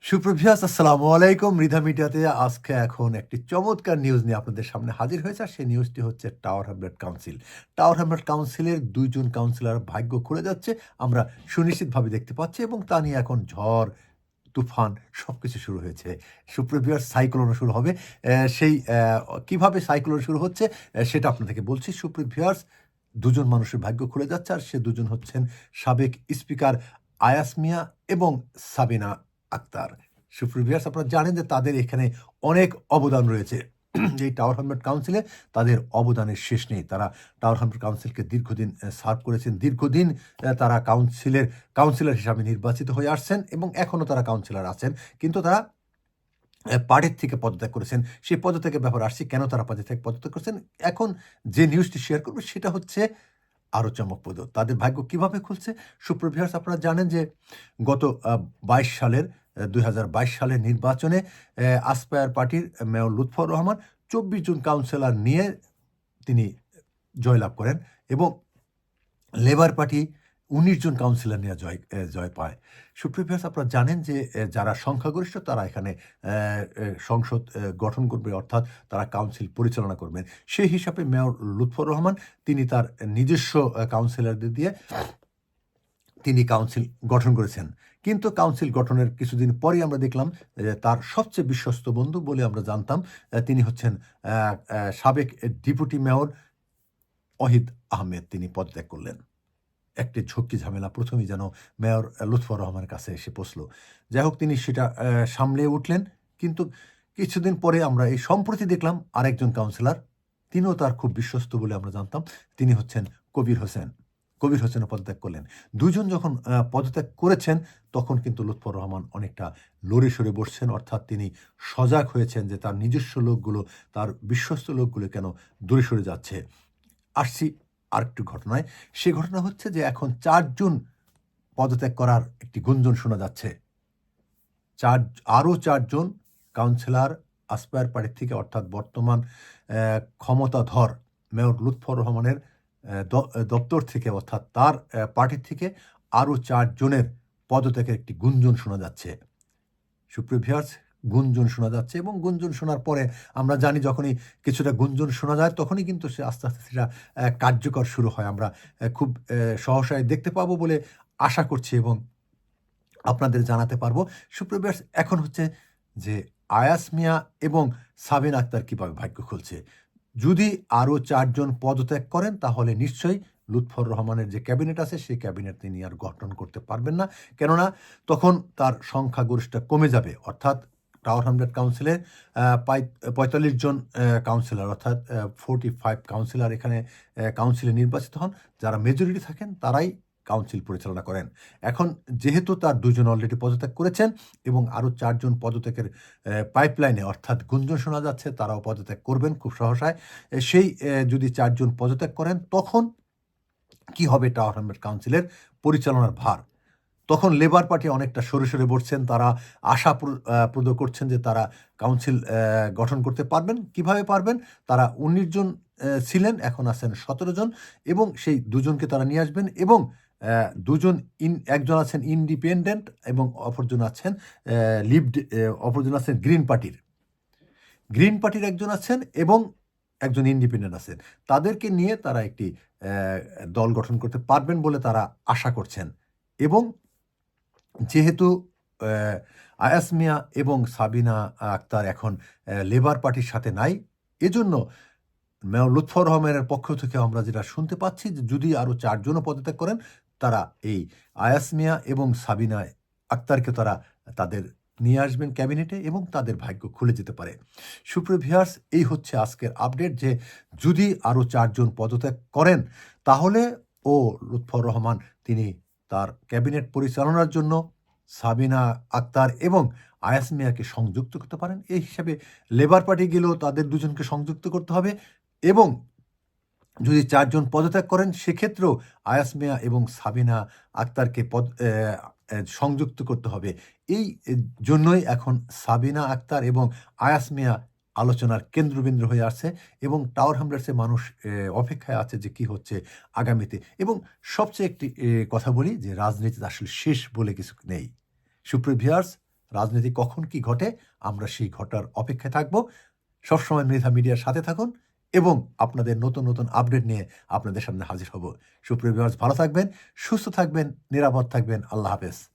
সুপ্রভিয়াস আসসালামু আলাইকুম। মৃধা মিডিয়াতে আজকে এখন একটি চমৎকার নিউজ নিয়ে আপনাদের সামনে হাজির হয়েছে। আর সেই নিউজটি হচ্ছে tower Hamlet council. Tower Hamlet কাউন্সিলের ২ জন কাউন্সিলর ভাগ্য খুলে যাচ্ছে। আমরা সুনিশ্চিতভাবে দেখতে পাচ্ছি এবং তা নিয়ে এখন ঝড়, তুফান সবকিছু শুরু হয়েছে। সুপ্রভিয়াস সাইক্লোনও শুরু হবে। কিভাবে সাইক্লোন শুরু হচ্ছে সেটা আপনাদেরকে বলছি। সুপ্রভিয়াস ২ জন মানুষের ভাগ্য খুলে যাচ্ছে। আর সে ২ জন হচ্ছেন সাবেক স্পিকার আয়াস মিয়া এবং সাবিনা আক্তার। সুপ্রিভিয়ার্স আপনারা জানেন যে তাদের এখানে অনেক অবদান রয়েছে। এই টাওয়ার হ্যামলেট কাউন্সিলে তাদের অবদানের শেষ নেই। তারা টাওয়ার হ্যামলেট কাউন্সিলকে দীর্ঘদিন সার্ভ করেছেন। দীর্ঘদিন তারা কাউন্সিলর হিসাবে নির্বাচিত হয়ে আসছেন এবং এখনো তারা কাউন্সিলর আছেন। কিন্তু তারা পার্টির থেকে পদত্যাগ করেছেন। সেই পদত্যাগের ব্যাপারে আসছি, কেন তারা পার্টি থেকে পদত্যাগ করেছেন? এখন যে নিউজটি শেয়ার করব সেটা হচ্ছে আরও চমকপ্রদ। তাদের ভাগ্য কিভাবে খুলছে? সুপ্রভিয়ার্স আপনারা জানেন যে গত ২০২২ সালের নির্বাচনে আসপায়ার পার্টির মেয়র লুৎফর রহমান ২৪ জন কাউন্সিলর নিয়ে তিনি জয়লাভ করেন এবং লেবার পার্টি ১৯ জন কাউন্সিলর নিয়ে জয় পায়। সুপ্রিভিয়ার্স আপনারা জানেন যে যারা সংখ্যাগরিষ্ঠ তারা এখানে সংসদ গঠন করবে, অর্থাৎ তারা কাউন্সিল পরিচালনা করবেন। সেই হিসাবে মেয়র লুৎফর রহমান তিনি তার নিজস্ব কাউন্সিলরদের দিয়ে তিনি কাউন্সিল গঠন করেছেন। কিন্তু কাউন্সিল গঠনের কিছুদিন পরেই আমরা দেখলাম তার সবচেয়ে বিশ্বস্ত বন্ধু বলে আমরা জানতাম তিনি হচ্ছেন সাবেক ডেপুটি মেয়র ওহিদ আহমেদ। তিনি পদত্যাগ করলেন। একটি ঝক্কি ঝামেলা প্রথমেই যেন মেয়র লুৎফর রহমানের কাছে এসে পৌঁছল। যাই হোক তিনি সেটা সামলে উঠলেন। কিন্তু কিছুদিন পরে আমরা এই সম্প্রতি দেখলাম আরেকজন কাউন্সিলর, তিনিও তার খুব বিশ্বস্ত বলে আমরা জানতাম। তিনি হচ্ছেন কবির হোসেন। কবির হোসেনও পদত্যাগ করলেন। দুজন যখন পদত্যাগ করেছেন তখন কিন্তু লুৎফর রহমান অনেকটা লড়ে সরে বসছেন, অর্থাৎ তিনি সজাগ হয়েছেন যে তার নিজস্ব লোকগুলো, তার বিশ্বস্ত লোকগুলো কেন দূরে সরে যাচ্ছে। আসছি আরেকটু ঘটনায়। সে ঘটনা হচ্ছে যে এখন ৪ জন পদত্যাগ করার একটি গুঞ্জন শোনা যাচ্ছে। আরও ৪ জন কাউন্সিলর আসপায়ার পার্টি থেকে, অর্থাৎ বর্তমান ক্ষমতাধর মেয়র লুৎফর রহমানের দপ্তর থেকে, অর্থাৎ তার পার্টি থেকে আরও ৪ জনের পদত্যাগের একটি গুঞ্জন শোনা যাচ্ছে। সুপ্রিভিয়ার্স গুঞ্জন শোনা যাচ্ছে এবং গুঞ্জন শোনার পরে আমরা জানি যখনই কিছুটা গুঞ্জন শোনা যায় তখনই কিন্তু সে আস্তে আস্তে সেটা কার্যকর শুরু হয়। আমরা খুব সহসায় দেখতে পাবো বলে আশা করছি এবং আপনাদের জানাতে পারবো। সুপ্রিভিয়ার্স এখন হচ্ছে যে আয়াস মিয়া এবং সাবিনা আক্তার কীভাবে ভাগ্য খুলছে। যদি আরও ৪ জন পদত্যাগ করেন তাহলে নিশ্চয়ই লুৎফর রহমানের যে ক্যাবিনেট আছে সেই ক্যাবিনেট তিনি আর গঠন করতে পারবেন না। কেননা তখন তার সংখ্যাগরিষ্ঠতা কমে যাবে। অর্থাৎ টাওয়ার হ্যামলেট কাউন্সিলে ৪৫ জন কাউন্সিলর, অর্থাৎ 45 কাউন্সিলর এখানে কাউন্সিলে নির্বাচিত হন। যারা মেজরিটি থাকেন তারাই কাউন্সিল পরিচালনা করেন। এখন যেহেতু তার ২ জন অলরেডি পদত্যাগ করেছেন এবং আরও ৪ জন পদত্যাগের পাইপলাইনে, অর্থাৎ গুঞ্জন শোনা যাচ্ছে তারাও পদত্যাগ করবেন খুব সহসায়। যদি ৪ জন পদত্যাগ করেন তখন কি হবে টাওয়ার হ্যামলেট কাউন্সিলের পরিচালনার ভার? তখন লেবার পার্টি অনেকটা সরে সরে বসছেন। তারা আশা প্রদ করছেন যে তারা কাউন্সিল গঠন করতে পারবেন। কিভাবে পারবেন? তারা ১৯ জন ছিলেন, এখন আছেন ১৭ জন এবং সেই ২ জনকে তারা নিয়ে আসবেন এবং ২ জন একজন আছেন ইন্ডিপেন্ডেন্ট এবং অপরজন আছেন অপরজন আছেন গ্রিন পার্টির একজন আছেন এবং একজন ইন্ডিপেন্ডেন্ট আছেন। তাদেরকে নিয়ে তারা একটি দল গঠন করতে পারবেন বলে তারা আশা করছেন এবং যেহেতু আয়াস মিয়া এবং সাবিনা আক্তার এখন লেবার পার্টির সাথে নাই, এজন্য মেয়র লুৎফর রহমানের পক্ষ থেকে আমরা যেটা শুনতে পাচ্ছি যে যদি আরও ৪ জনও পদত্যাগ করেন তারা এই আয়াস মিয়া এবং সাবিনা আক্তারকে তারা তাদের নিয়ে আসবেন ক্যাবিনেটে এবং তাদের ভাগ্য খুলে যেতে পারে। সুপ্রিভিয়ার্স এই হচ্ছে আজকের আপডেট যে যদি আরও ৪ জন পদত্যাগ করেন তাহলে লুৎফর রহমান তিনি তার ক্যাবিনেট পরিচালনার জন্য সাবিনা আক্তার এবং আয়াস মিয়াকে সংযুক্ত করতে পারেন। এই হিসাবে লেবার পার্টি গেলেও তাদের ২ জনকে সংযুক্ত করতে হবে এবং যদি ৪ জন পদত্যাগ করেন সেক্ষেত্রেও আয়াস মিয়া এবং সাবিনা আক্তারকে সংযুক্ত করতে হবে। এই জন্যই এখন সাবিনা আক্তার এবং আয়াস মিয়া আলোচনার কেন্দ্রবিন্দু হয়ে আসছে এবং টাওয়ার হ্যামলেটসের মানুষ অপেক্ষায় আছে যে কি হচ্ছে আগামীতে। এবং সবচেয়ে একটি কথা বলি যে রাজনীতিতে আসলে শেষ বলে কিছু নেই। সুপ্রিয় ভিউয়ার্স, রাজনীতি কখন কি ঘটে আমরা সেই ঘটার অপেক্ষায় থাকব। সবসময় মৃধা মিডিয়ার সাথে থাকুন এবং আপনাদের নতুন নতুন আপডেট নিয়ে আপনাদের সামনে হাজির হব। সুপ্রিয় ভিউয়ার্স, ভালো থাকবেন, সুস্থ থাকবেন, নিরাপদ থাকবেন। আল্লাহ হাফেজ।